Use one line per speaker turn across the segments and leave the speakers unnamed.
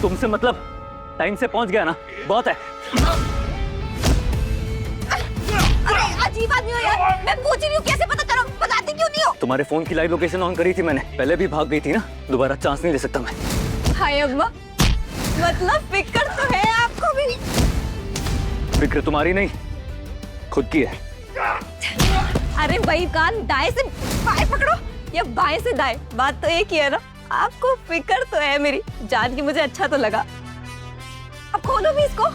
तुमसे मतलब टाइम से पहुंच गया ना, बहुत है।
अरे अजीब आदमी हो यार, मैं पूछ रही हूँ कैसे पता करो, बताती क्यों नहीं हो?
तुम्हारे फोन की लाइव लोकेशन ऑन करी थी मैंने, पहले भी भाग गई थी ना, दोबारा चांस नहीं ले सकता मैं।
हाय अम्मा, मतलब फिक्र तो है आपको भी।
फिक्र तुम्हारी नहीं, खुद की है।
अरे भाई कान दाएं से बाएं पकड़ो या बाएं से दाएं, बात तो एक ही है ना। आपको फिक्र तो है मेरी जान की, मुझे अच्छा तो लगा। अब खोलो भी इसको।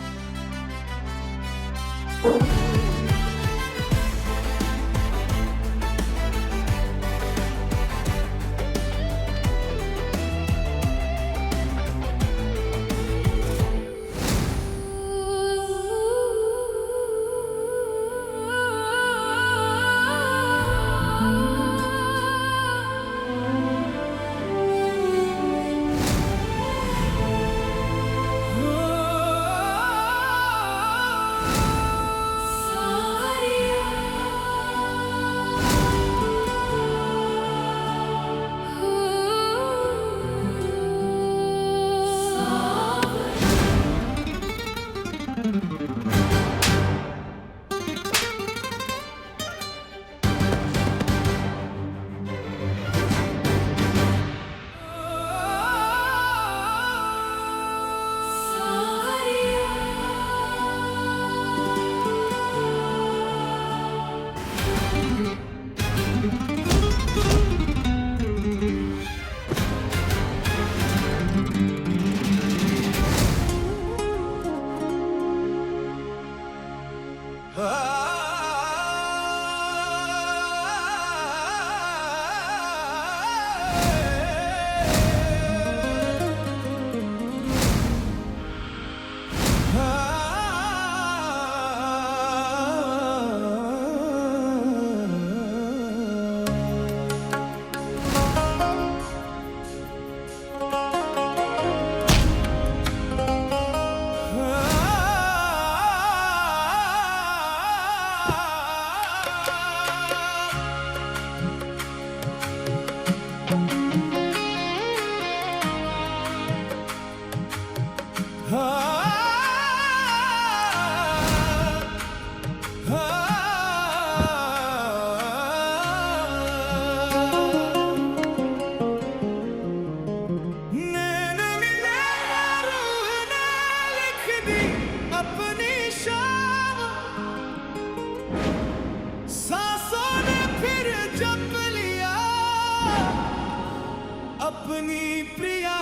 अपनी प्रिया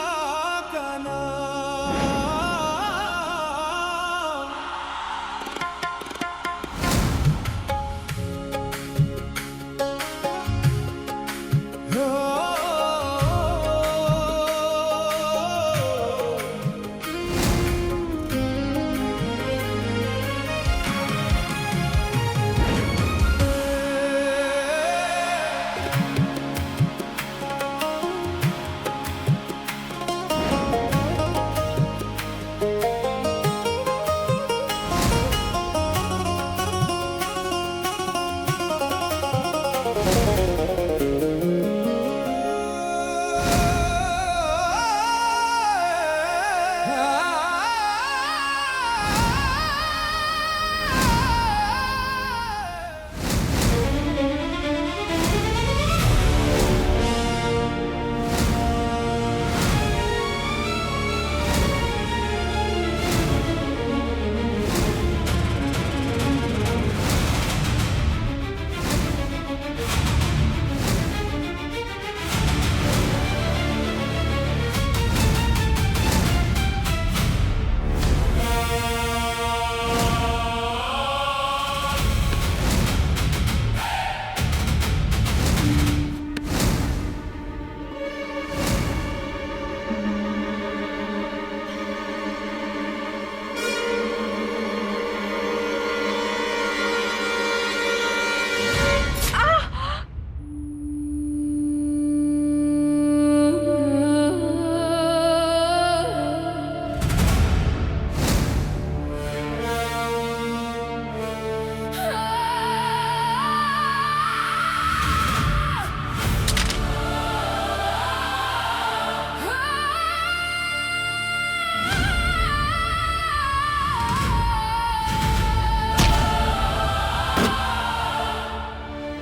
का नाम।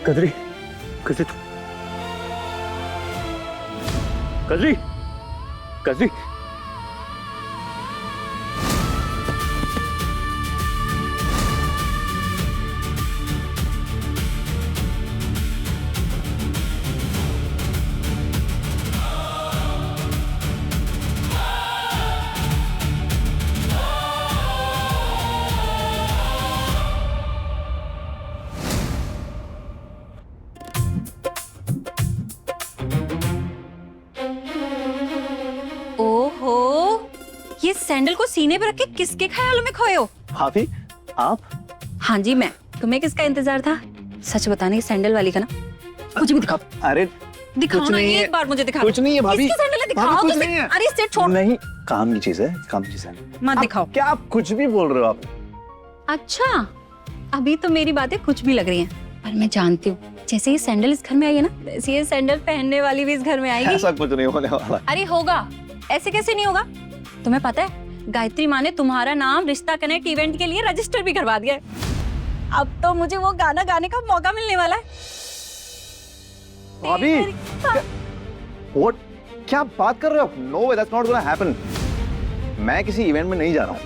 कजरी, कजरी, कजरी, कजरी।
ओहो, ये सैंडल को सीने पे रख के किसके ख्यालों में खोए हो?
भाभी, आप?
हाँ जी मैं। तुम्हें किसका इंतजार था? सच बताने की सैंडल वाली का ना? मुझे भी दिखाओ।
अरे
दिखाओ ना,
नहीं है।
एक बार मुझे दिखाओ।
कुछ नहीं है भाभी।
किसकी सैंडल है? दिखाओ
भाभी, कुछ
तो
नहीं है।
अरे इसे छोड़।
नहीं, काम की चीज है, काम की चीज है।
मत दिखाओ।
क्या आप कुछ भी बोल रहे हो आप?
अच्छा, अभी तो मेरी बातें कुछ भी लग रही हैं, पर मैं जानती हूँ जैसे ये सैंडल इस घर में आई है ना, वैसे ये सैंडल पहनने वाली भी इस घर में आएगी।
ऐसा कुछ नहीं होने वाला।
अरे होगा, ऐसे कैसे नहीं होगा? तुम्हें पता है गायत्री माँ ने तुम्हारा नाम रिश्ता कनेक्ट इवेंट के लिए रजिस्टर भी करवा दिया है। अब तो मुझे वो गाना गाने का मौका मिलने वाला है।
भाभी, व्हाट? क्या बात कर रहे हो? No way, that's not gonna happen. मैं किसी इवेंट में नहीं जा रहा हूँ।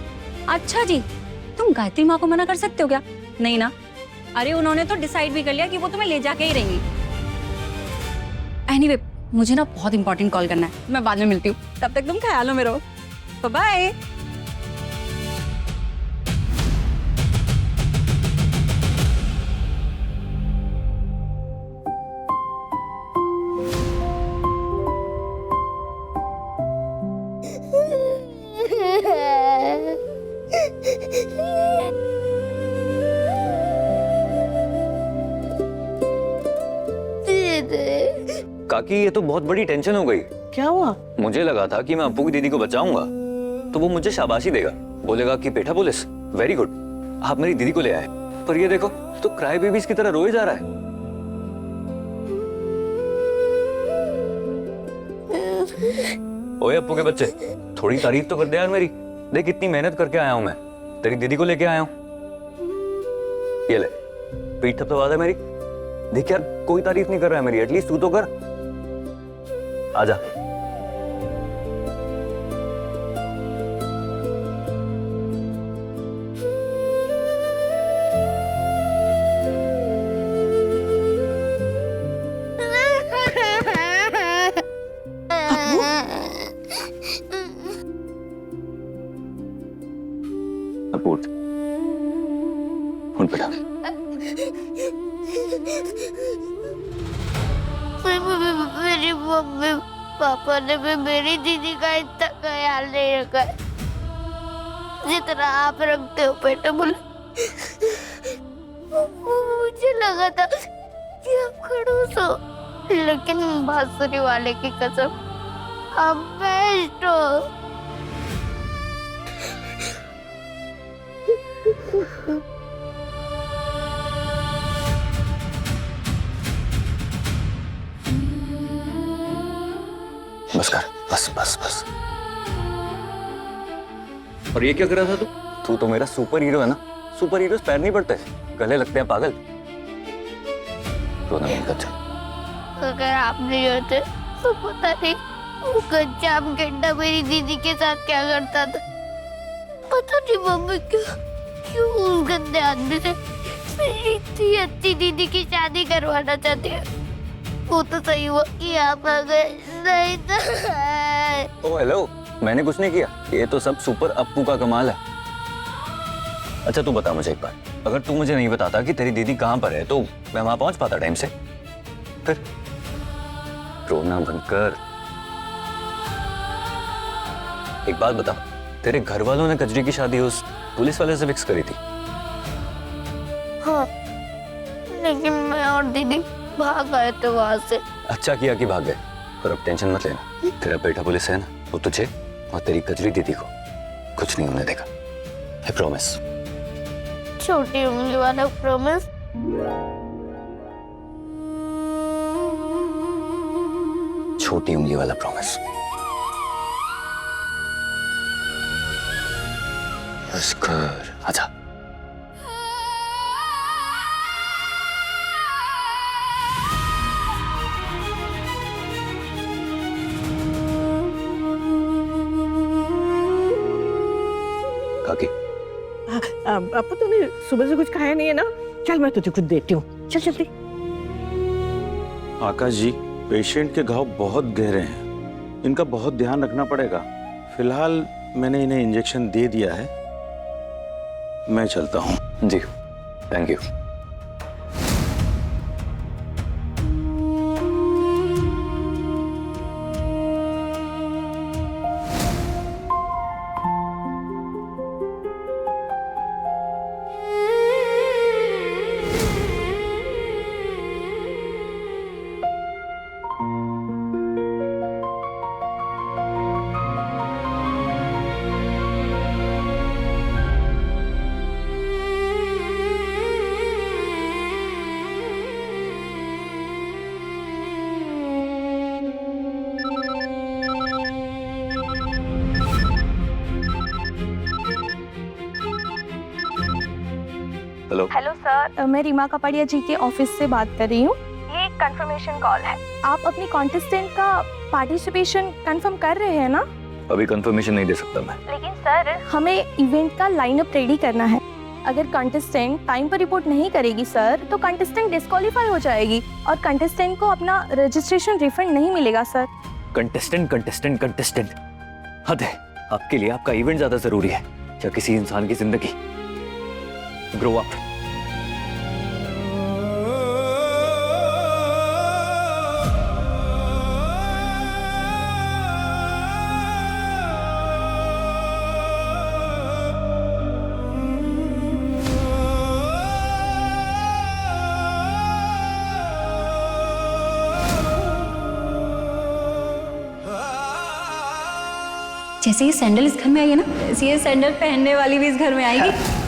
अच्छा जी, तुम गायत्री माँ को मना कर सकते हो क्या? नहीं ना? अरे उन्होंने तो डिसाइड भी कर लिया कि वो तुम्हें ले जाके ही रहेंगी। एनीवे, मुझे ना बहुत इंपॉर्टेंट कॉल करना है, मैं बाद में मिलती हूँ। तब तक तुम ख्यालों में रहो। बाय।
काकी, ये तो बहुत बड़ी टेंशन हो गई। क्या हुआ? मुझे लगा था कि मैं अप्पू की दीदी को बचाऊंगा तो वो मुझे शाबाशी देगा, बोलेगा कि पेठा पुलिस वेरी गुड, आप मेरी दीदी को ले आए। पर ये देखो तो क्राई बेबीज की तरह रोए जा रहा है। ओए अप्पू के बच्चे, थोड़ी तारीफ तो कर दे यार मेरी। देख कितनी मेहनत करके आया हूं मैं, तेरी दीदी को लेके आया हूं। ये ले, पीठ थपथपा दे मेरी। देख यार, कोई तारीफ नहीं कर रहा है मेरी, एटलीस्ट तू तो कर। आजा। अब उठ बेटा।
मेरी मम्मी पापा ने भी मेरी दीदी का इतना ख्याल नहीं रखा है जितना आप रखते हो बेटा। बोले मुझे लगा था कि आप खड़ूस हो, लेकिन बांसुरी वाले की कसम आप बेस्ट हो।
बस कर, बस बस बस। और ये क्या कर रहा था तू? तू तो मेरा सुपर हीरो है ना। सुपर हीरोज पैर नहीं पड़ते, गले लगते हैं पागल। रोना बंद कर जा।
अगर आप नहीं होते तो पता नहीं वो गंजाम गेंडा मेरी दीदी के साथ क्या करता था। पता नहीं मम्मी क्यों उस गंदे आदमी से मेरी इतनी अच्छी दीदी की शादी करवाना चाहती है। वो तो सही हुआ कि आप आ गए, नहीं तो।
ओ हेलो, मैंने कुछ नहीं किया, ये तो सब सुपर अप्पू का कमाल है। अच्छा तू बता मुझे एक बार, अगर तू मुझे नहीं बताता कि तेरी दीदी कहाँ पर है तो मैं वहां पहुंच पाता टाइम से? फिर रोना बंद कर। एक बात बता, तेरे घर वालों ने कजरी की शादी उस पुलिस वाले से फिक्स करी थी?
हाँ, लेकिन मैं और दीदी भाग आए थे वहां से।
अच्छा किया कि भाग गए। और अब टेंशन मत लेना, तेरा बेटा पुलिस है ना, वो तुझे और तेरी कजरी दीदी को कुछ नहीं होने देगा। I promise.
छोटी उंगली वाला प्रॉमिस।
छोटी उंगली वाला प्रॉमिस। बस कर, आजा।
अपू तूने सुबह से कुछ खाया नहीं है ना? चल मैं तुझे कुछ देती हूँ, चल जल्दी।
आकाश जी, पेशेंट के घाव बहुत गहरे हैं, इनका बहुत ध्यान रखना पड़ेगा। फिलहाल मैंने इन्हें इंजेक्शन दे दिया है, मैं चलता हूँ।
जी thank you. Hello
hello sir, मैं रीमा कपाड़िया जी के ऑफिस से बात कर रही हूँ। ये एक कंफर्मेशन कॉल है। आप अपनी कॉन्टेस्टेंट का पार्टिसिपेशन कंफर्म कर रहे हैं ना?
अभी कंफर्मेशन नहीं दे सकता मैं।
लेकिन सर, हमें इवेंट का लाइनअप रेडी करना है। अगर कंटेस्टेंट टाइम पर रिपोर्ट नहीं करेगी सर, तो कंटेस्टेंट डिस्क्वालीफाई हो जाएगी और कंटेस्टेंट को अपना रजिस्ट्रेशन रिफंड नहीं मिलेगा सर।
कंटेस्टेंट कंटेस्टेंट कंटेस्टेंट, हद है। आपके लिए आपका इवेंट ज्यादा जरूरी है या किसी इंसान की जिंदगी? Grow up.
जैसे ये सैंडल इस घर में आई है ना, वैसे ये सैंडल पहनने वाली भी इस घर में आएगी।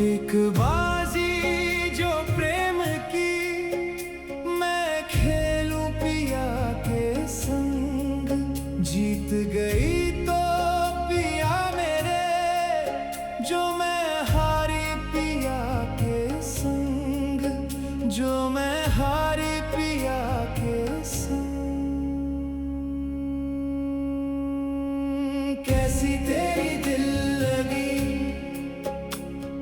एक बाजी जो प्रेम की मैं खेलूं पिया के संग, जीत गई तो पिया मेरे, जो मैं हारी पिया के संग, जो मैं हारी पिया के संग। कैसी तेरी दिल लगी,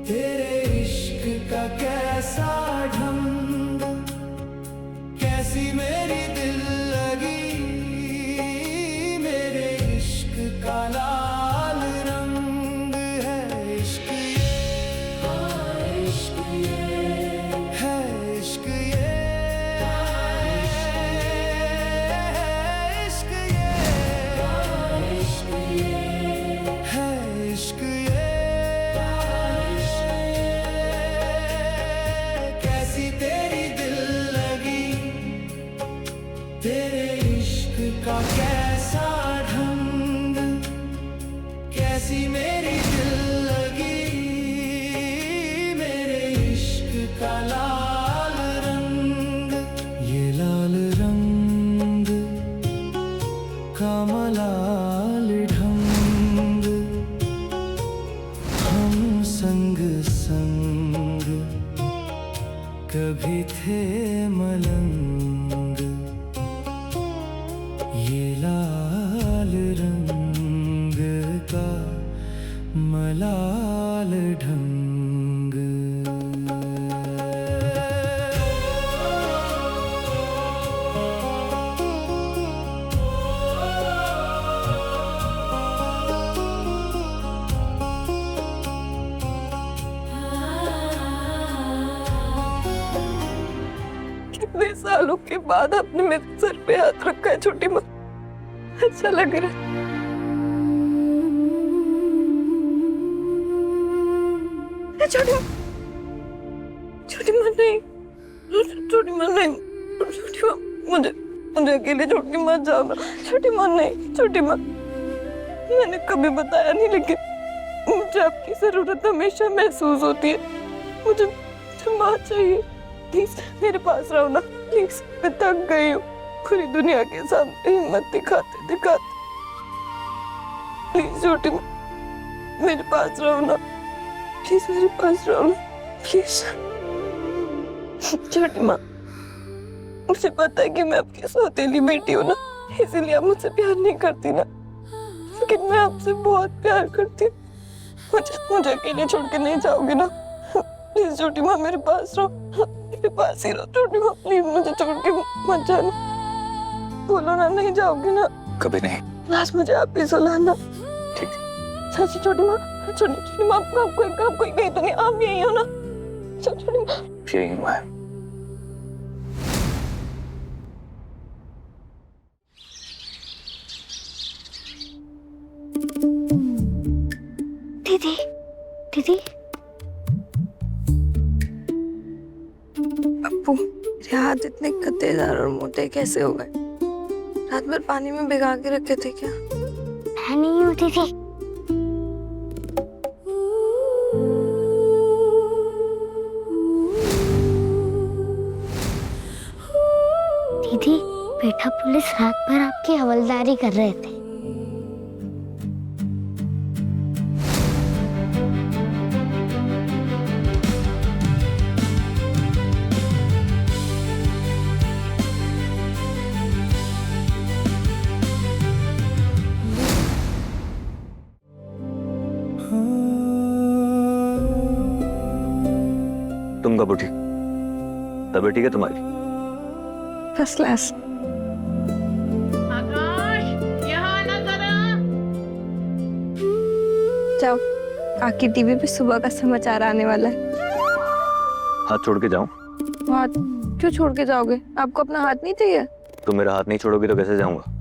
तेरे इश्क का कैसा ढंग, कैसी मेरी दिल लगी, मेरे इश्क का लाल रंग है। इश्क ये, इश्क ये है, इश्क ये, इश्क ये, इश्क ये है, इश्क ये। कैसी तेरी दिल लगी, तेरे इश्क का कैसा ढंग, कैसी मेरी दिल लगी, मेरे इश्क का लाल रंग। ये लाल रंग का मलाल ढंग, हम संग संग कभी थे मलंग। ये लाल रंग का मलाल ढंग।
कितने सालों के बाद आपने मेरे सर पे हाथ रखा है छोटी माँ, अच्छा लग रहा है। छोटी माँ, छोटी माँ नहीं, छोटी माँ नहीं, छोटी माँ, मुझे मुझे अकेले छोड़ के मत जाओ ना। छोटी माँ नहीं, छोटी माँ, मैंने कभी बताया नहीं, लेकिन मुझे आपकी जरूरत हमेशा महसूस होती है। मुझे माँ चाहिए। प्लीज मेरे पास रहो ना, प्लीज। मैं थक गई हूँ पूरी दुनिया के सामने हिम्मत दिखाते दिखाते। प्लीज छोटी माँ, मेरे पास रहो ना, प्लीज मेरे पास रहो ना, प्लीज। छोटी माँ, मुझे पता है कि मैं आपकी सौतेली बेटी हूँ ना, इसीलिए आप मुझसे प्यार नहीं करती ना, लेकिन मैं आपसे बहुत प्यार करती हूँ। मुझे अकेले छोड़ के नहीं जाओगे ना? प्लीज छोटी माँ, मेरे पास रहो, मेरे पास ही रहो। छोटी माँ प्लीज मुझे छोड़ के मत जाना। बोलो ना, नहीं जाओगे ना?
कभी नहीं।
बस मुझे आप ही सुलाना।
ठीक।
सच छोटी माँ, छोटी माँ, आप कोई गई तो नहीं, आप यही हो ना? छोटी माँ,
यही हुआ है।
दीदी, दीदी,
अप्पू, मेरे हाथ इतने कद्देदार और मोटे कैसे हो गए? रात भर पानी में भिगा के रखे थे क्या?
मैं नहीं हूँ दीदी। दीदी, पेठा पुलिस रात भर आपकी हवलदारी कर रहे थे।
तुम कब उठी? तबीयत ठीक है तुम्हारी?
First class. जाओ, काकी टीवी पे सुबह का समाचार आने वाला है।
हाथ छोड़ के जाऊं?
हाथ क्यों छोड़ के जाओगे? आपको अपना हाथ नहीं चाहिए?
तुम मेरा हाथ नहीं छोड़ोगी तो कैसे जाऊंगा?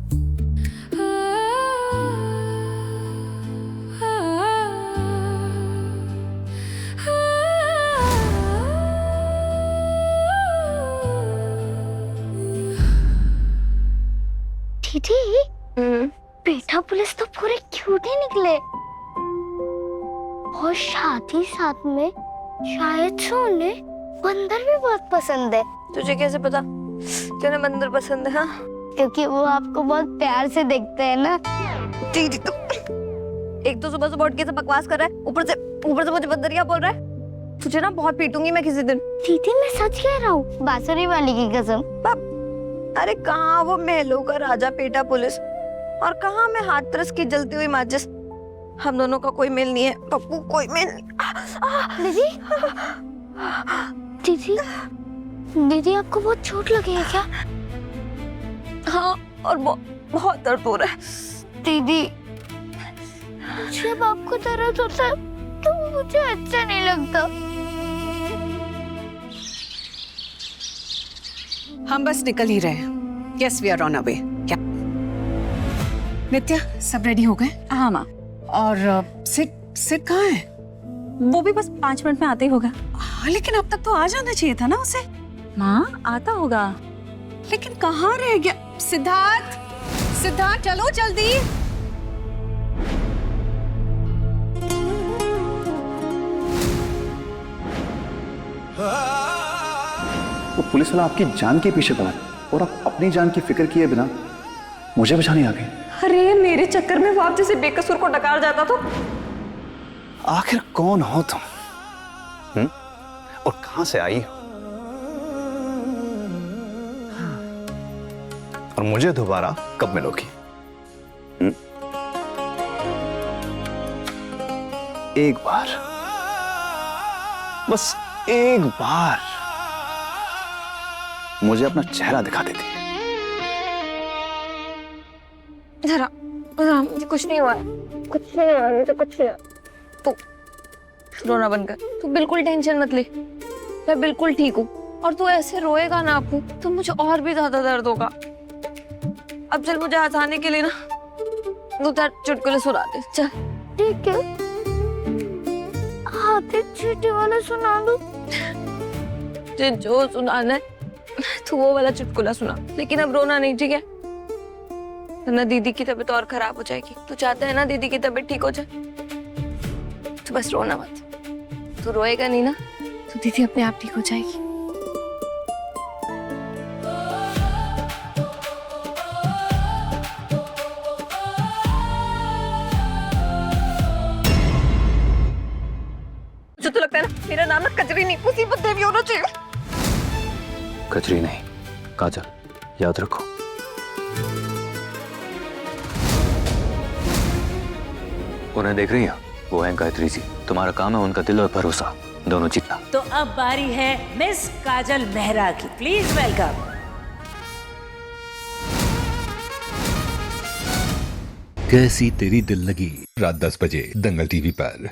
दीदी, पेठा पुलिस तो पूरे क्यूट ही निकले, और साथ ही साथ में शायद से उन्हें बंदर भी बहुत पसंद है।
तुझे कैसे पता कि उन्हें बंदर पसंद है? हाँ,
क्योंकि वो आपको बहुत प्यार से देखते हैं ना।
दीदी तो एक तो सुबह उठ के से बकवास कर रहा है, ऊपर से मुझे बंदरिया बोल रहा है। तुझे ना बहुत पीटूंगी मैं किसी दिन।
दीदी, मैं सच कह रहा हूँ, बांसुरी वाली की कसम।
अरे कहाँ वो महलों का राजा पेटा पुलिस, और कहाँ मैं हाथ तरस की जलती हुई माचिस। हम दोनों का कोई मेल नहीं है पप्पू, कोई मेल नहीं।
दीदी, दीदी आपको बहुत चोट लगी है क्या?
हाँ, और बहुत दर्द हो रहा है।
दीदी, जब आपको दर्द होता है तो मुझे अच्छा नहीं लगता।
हम बस निकल ही रहे हैं। Yes, we are on away. क्या नित्या, सब रेडी हो गए?
हाँ माँ।
और सिड कहाँ है?
वो भी बस 5 मिनट में आते ही होगा।
हाँ, लेकिन अब तक तो आ जाना चाहिए था ना उसे।
माँ, आता होगा।
लेकिन कहाँ रह गया? सिद्धार्थ, सिद्धार्थ चलो जल्दी।
वो पुलिस वाला आपकी जान के पीछे पड़ा है और आप अपनी जान की फिक्र किए बिना मुझे बचाने आ गए।
अरे मेरे चक्कर में वो आप जैसे बेकसूर को डकार जाता तो।
आखिर कौन हो तुम? और कहां से आई हो? और मुझे दोबारा कब मिलोगी? एक बार, बस एक बार मुझे अपना चेहरा दिखा देती।
जरा मुझे कुछ नहीं हुआ, कुछ नहीं हुआ, मुझे कुछ नहीं हुआ। तू रोना बंद कर, तू बिल्कुल टेंशन मत ले, मैं बिल्कुल ठीक हूँ। और तू ऐसे रोएगा ना आपू, तो मुझे और भी ज्यादा दर्द होगा। अब चल, मुझे हंसाने के लिए ना 2-4 चुटकुले सुना दे, चल।
ठीक है, आते चीटी वाला सुना दो।
जो सुनाना है तू वो वाला चुटकुला सुना, लेकिन अब रोना नहीं, ठीक है? वरना दीदी की तबीयत और खराब हो जाएगी। तू चाहता है ना दीदी की तबीयत ठीक हो जाए? तो बस रोना मत। तू रोएगा नहीं ना तो दीदी अपने आप ठीक हो जाएगी। मुझे तो लगता है ना मेरा नाम ना कजरी नहीं मुसीबत देवी होना चाहिए।
कचरी नहीं, काजल, याद रखो। उन्हें देख रही है, वो है गायत्री जी। तुम्हारा काम है उनका दिल और भरोसा दोनों जीतना।
तो अब बारी है मिस काजल मेहरा की। Please welcome.
कैसी तेरी दिल लगी, रात 10 बजे दंगल टीवी पर।